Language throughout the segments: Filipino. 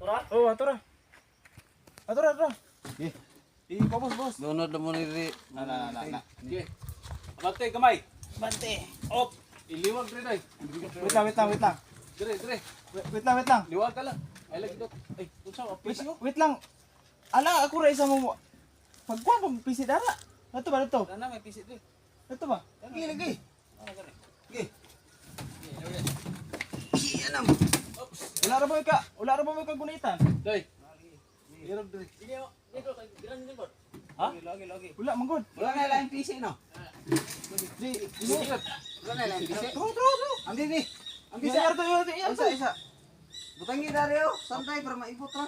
Oh, atura. Atura. Boss. Donod mo ni ri. Na. Sige. Abante kamay. Bante. Op. Iliwag rin ay. Wait lang. Dire. Wait lang. Liwag ka lang. Ay lagi dot. Ay, unsa ang PC mo? Wait lang. Ala, ako ra isa mo. Pagkuha pag pisit dara. Ato ba dito? Ana may PC dire. Ato ba? Lagi. Ano gani? Sige. Iyanam. Oops. Wala ra ba mo ka gunitan? Doy. Irog dire. Ha? Lagi. Wala manggod. Wala na lang PC no. Wala na lang PC. Tro. Andi ni. Ang Bisa bisa. yarto yun. Isa. Butangi Dario, santay para maibot ra.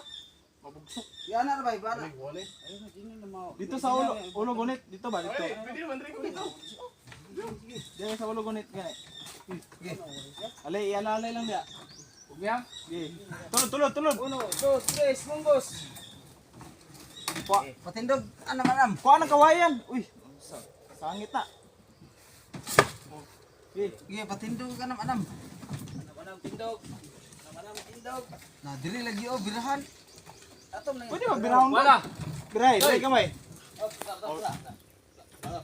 Mabugsok. Yan na ba ibana? Dito sa ulo gunit. Dito ba? Dito. Dito sa ulo gunit. Gani. Alay lang dia. Ugyan. Tulod. 1, 2, 3, munggos. Patindog ano manam? Kuha ng kawayan. Uy. Sangit na. Sige, patindog ka anam. Manam tindog. Na diri lagi birahan. Atom na. Pwede ba birahon ko? Wala. Biray kamay.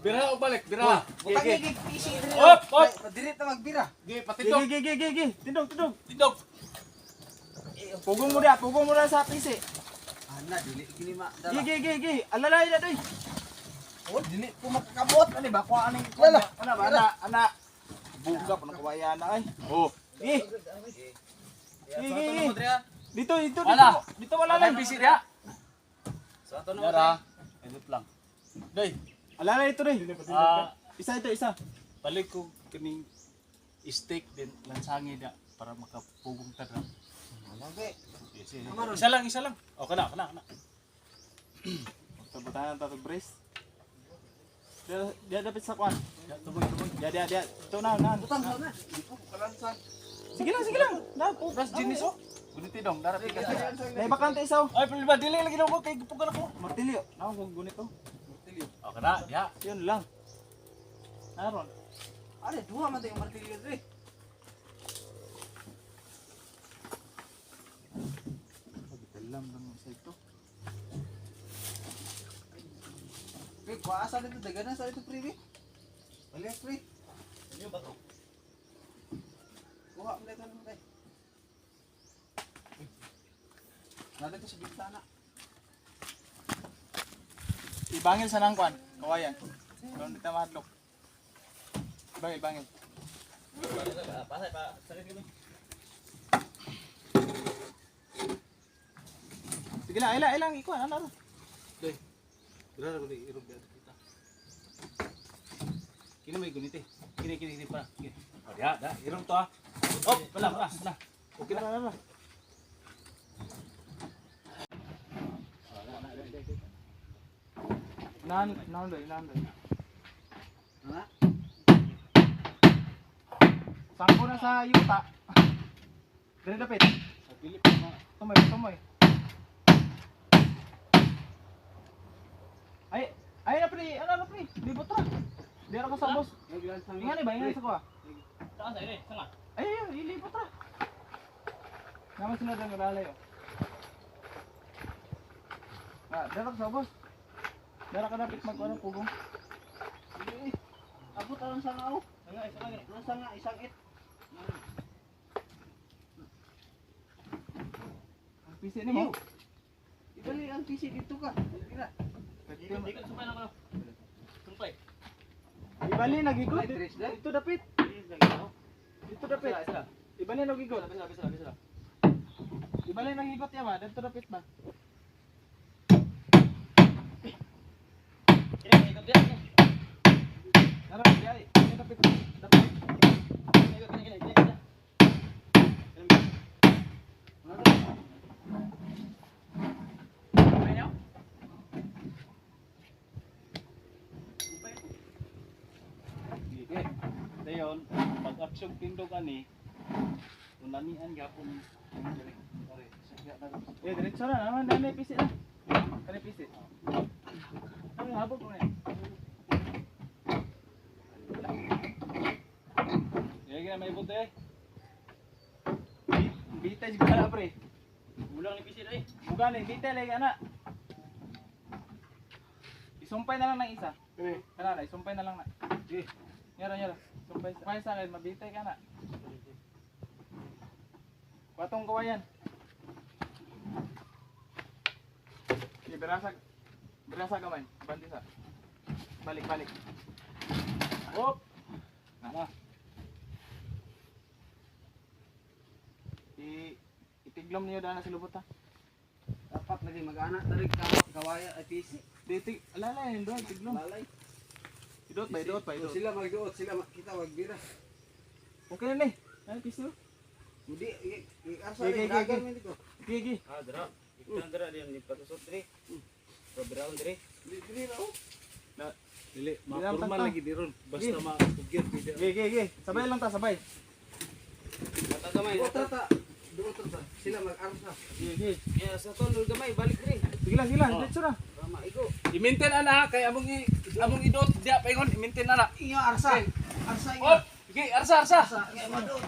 Bira o balik, bira. Butangi PC diri. Op. Diri ta magbira. Sige, patindog. Gi. Tindog. Tindog. Pugong mo na sa PC. Ana dili kini ma. Gi. Alalay na doy. Oh, dili ko makakabot. Ano ba? Kuha aning Wala. Ana ba? Ana. Buga pa ng kawayan na ay. Oh. Gi. Dito. Dito wala lang. PC dia. Sa ato na ra. Edit lang. Doy. Alalay ito doy. Isa. Balik ko kining steak din lansangi na para makapugong ka na. Lagi. Isa lang. O kana. Tabutan ta to brace. Dia dapat sa kwan. Tumoy. Dia. Ito na. Butang na. Dito ko kalansan. Sige lang. Na po. Pras jinis o. Guniti dong, darat ka. May bakante isaw. Ay, pwede ba dili lagi daw ko kay pugan ako. Martilyo. Na ko gunit to. O kana, ya. Yun lang. Naron. Are duha man tayong martilyo diri. Dalam lang sa ito. Pre, kuasa dito dagana sa ito pre. Balik pre. Ano ba to? Kuha mo dito mo tay. Nada ko sa bintana. Ibangil sa nang kwan. Kawayan. Doon dito mahadlok. Ibangil. Pasay pa, sakit kami. Sige lang, ilang ikuan ano. Doy. Dara ko ni irog dito kita. Kini may guniti. Kini pa. Kini. O ya, irong to ah. Oh, wala. Okay na. Nan doy. Ha? Sangko na sa yuta. Dire dapit. Sa Pilip na. Tumoy. Ay na pre, ano pre? Libot ra. Di ra ka sa boss. Ingani ba sa ko? Saan sa ire? Sanga. Ay, ilibot ra. Naman sila dang galay oh. Dara ka sa boss. Dara ka dapit magkuano pugong. Abot ang sangaw. Sanga isang it. Ang PC ni mo. Ibali ang PC dito ka. Dira. Ikot sumpay na ko. Sumpay. Ibali nagigot. Ay, tres na? Dito dapit. Dito dapit. Ibali nagigot. Bisa. Ibali nagigot ya ba? Dito dapit ba? Kini ikot dia. Dara, di dapit. Dapit. Kini. Dayon, pag-aksyon tindog ani, unanian gapon yung direct. Diretso na naman. Nanay PC na. Kanay PC. Ano habog mo na yan? Kaya may buti eh. Bitay siguro na pre. Ulang ni pisit ay. Bukan ni detail lagi anak. Isumpay na lang ng isa. Eh, Kana na, isumpay na lang na. sige. Nyara. Sumpay sa akin, mabitay ka na. Patong kawayan. Okay, berasa kamay. Banti sa. Balik. Hop. Nah. Itiglom niyo dana sa lubot ha. Dapat lagi mag-anak dari kawaya ay PC. Ditig, alala yun doon, tiglom. Balay. Idot ba? Sila magduot, sila kita magbira. Okay na ni. Ay, piso. Hindi, asa Gigi. rin, dagan mo dito. Gigi. Ah, dara. Ikan dara diyan ni patusot diri. Brown diri. Dili na oh. Na, Dili, Dilam mapormal tantang. lagi diron. Basta Sige. makugir pide. Gigi. Sabay lang ta, sabay. Mata gamay. Duot ta. Sila mag-arsa. Gigi. Ya sa tol gamay balik diri. Sige lang, Oh. diretso na. Rama igo. I-maintain ana kay among idot dia paingon i-maintain ana. Iyo arsa. Arsa iyo. Oh, sige, arsa. Arsa iya madot.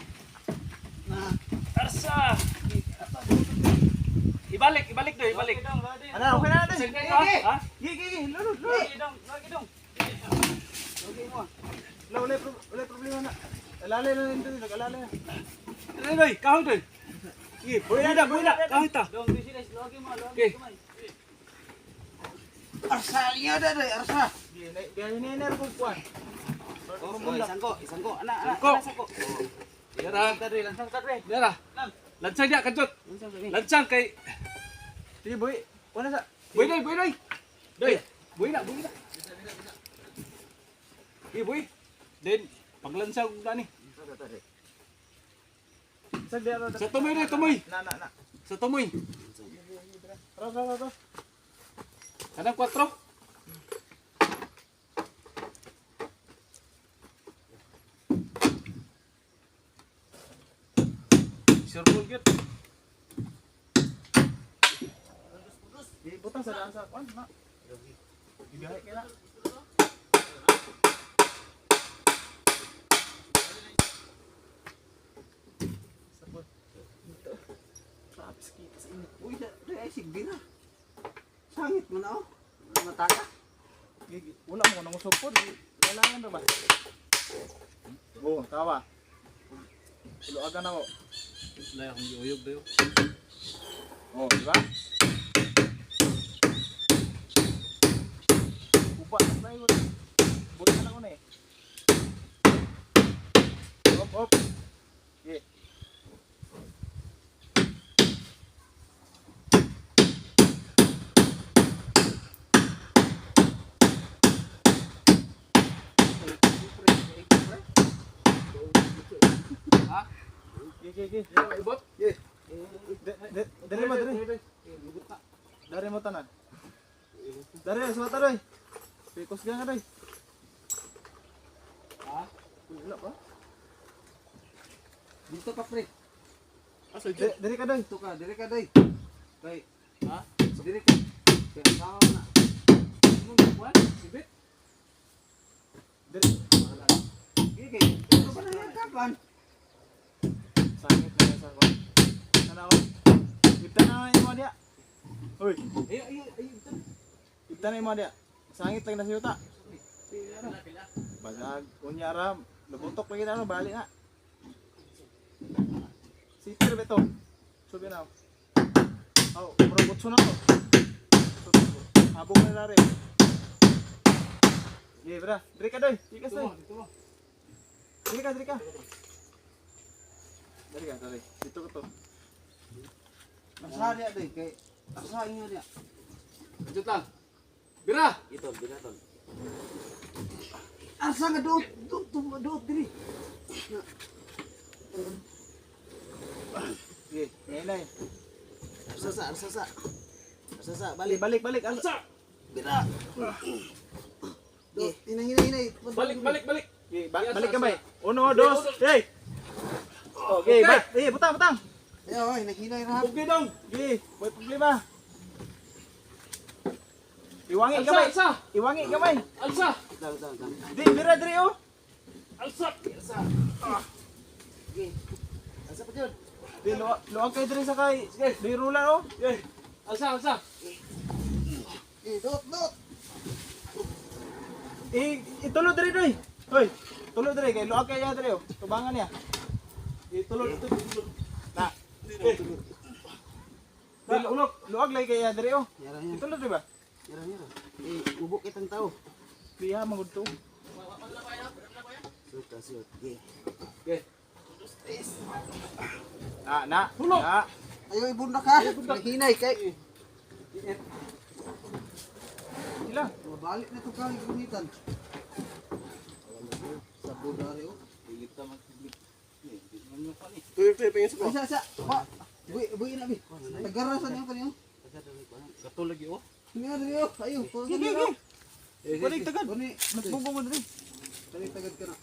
Nah, Arsa. Ibalik doy, ibalik. Ano, okay na natin. Sige, ha? Gigi, lulod. Lagi dong. okay mo. Wala problema na. Alalay na rin doon, nag-alalay na. Doy, kahoy doy. Sige, buhay na, kahoy ta. Dong business lagi mo, Okay. gamay. Arsa iya ada deh, arsa. Gaya ni ko kuan. Oh, isangko. Anak, Sangko. sangko. Dara, Langsung tadi. dara. Lansang dia kanjut. Langsung tadi. Lansang kay Sige, boy. Wala sa. buhay doy. Doy, buhay na. Sige, buhay. Then paglansang na ni. Sag dia. Sa tumoy. Na. Sa tumoy. Tara. Kanang 4. Sure gyud. Butang sa daan sa kuan, na. Bigahe kaya. Sabot. Tapos kita sa inyo. Uy, ay sigbina. Sangit mo na oh. Mataka. Gigi, wala mo nang usog po. Kailangan na ba? Oh, tawa. Tuluagan ako. Layak ang giuyog dayo. Oh, di ba? Upa na yun. Buta na ko na eh. Hop. Okay. Ha? Gigi. Ibot? Dari mo. Dari mo tanan. Dari, suwata doy. Pikos ka nga doy. Ha? Wala pa? Dito pa pre. Asa Dari ka doy. Dito ka, dire ka day. Kay, Ha? dire ka. Kaya sama mo na. Ano kuan? Sibit? Dari. Gigi, ito pa na yan kapan? Sangit na sa ko. Tanawa. Ibta na yung mga dia. Uy, Ay. ibta na yung mga dia. Sangit lang na sa yuta. Basag, kunyara, nabutok pa kita, balik na. Sitir beto. Subi na. Oh, robot na to. Habong na rin. Ye, bra. Diri ka doy. Diri ka doy. Diri ka. Diri ka, dito ka to. Asa dia day kay asa inyo dia. Kanjut lang. Bira. Ito, binaton. Asa nga doot diri. Ye, ngayon. Arsa, Balik. Alsa. Bira. Doot, hinay. Balik. Ye, balik ka ba? 1, 2, hey. Okay, butang. Ayo, hinay ra. Bugay dong. Ye, may problema. Iwangi Alsa, kamay. alsa. Iwangi kamay. Alsa. Dal. Di, bira diri oh. Alsa. Gigi. Asa pa jud? Di luwag kayo diri sa kay. Di rula oh. Eh, alsa, alsa. Dot. Itulod diri doy. Hoy, tulod diri kay luwag kayo diri oh. Tubangan niya. Itulod. Na. Luwag lay kayo diri oh. Yara. Itulod di ba? Yara. Ubok kitang tao. Biya magud to. Suot. Okay. Na. Na. Ayaw ibundak ha. Hinay kay. Ila. Balik na to kay gunitan. Sa budari oh. Kita magtigit. Ano pa ni? Tuyo pengin sa ko. Ay sa. Pa. Buy na bi. Tagarasan niyo kanyo. Kato lagi oh. Niya diri oh. Ayo. Gigi. Balik tagad. Kuni Nagbunggo mo diri. balik tagad ka na.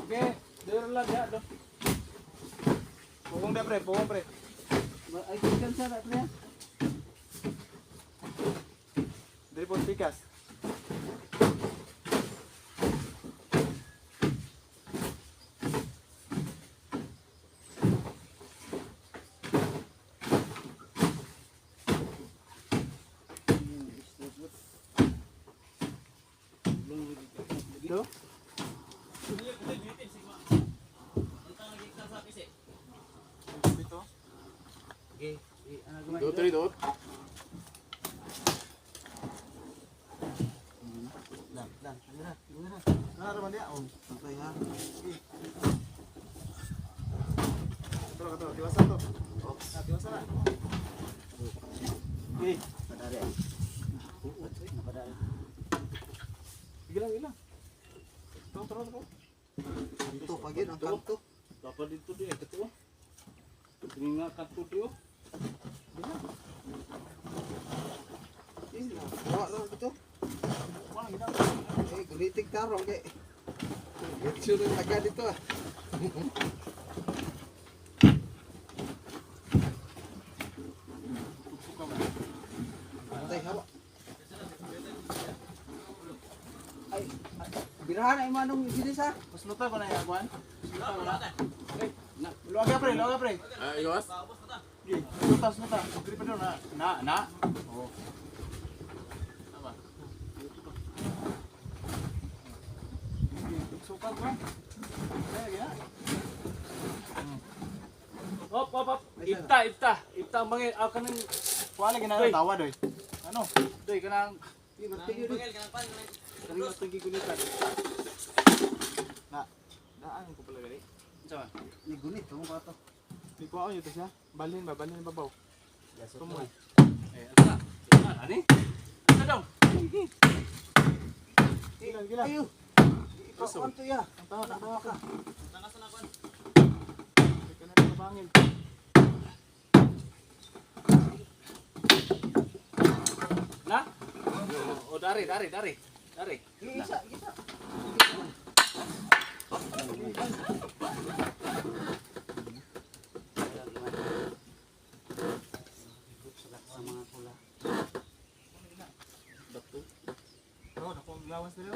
Okay. Diri lang ya do. Pugong da pre, pugong pre. Ay kan sa na pre. Diri po pikas. Do? Dito. Okay. Ana gumay. Dot three dot. Dan. Guna. Na raman dia. Oh. Okay ha. Kato, diwasa to. Oh, diwasa na. Okay. Padari. Padari. Gilang. Tro. Kanto pagin ang kanto. Dapat dito dia ketua. Tinggal kartu dia. Bawa lang ito. Wala gilang. Gulitig tarong kay. Sure agad dito ah. Antay hawa. Ay, birahan ay manong bilis ha. Mas luta ko na yan, Juan. Luwag ka pre. Iwas. Okay. Luta. Diri pa doon na. Oh. Tama. Sukat ba? Kaya gina. Hop. Ipta ang bangil. Aw kanang Wala gina tawa doy. Ano? doy kanang Kanina itong gigulitan. Daan ko pala gali. sama. Ni gunit mo ba to? Di ko ako yun siya. Balhin babaw. Tumoy. Eh, alsa. Ani? Ano daw? Gila. Ayo. Ikaw anto ya. Ang tawa ka. Tanasan ako. Hindi ka na nabangil. Na? Oh, dari. Isa. Sa mga pula. Bro, ako ang lawas nila.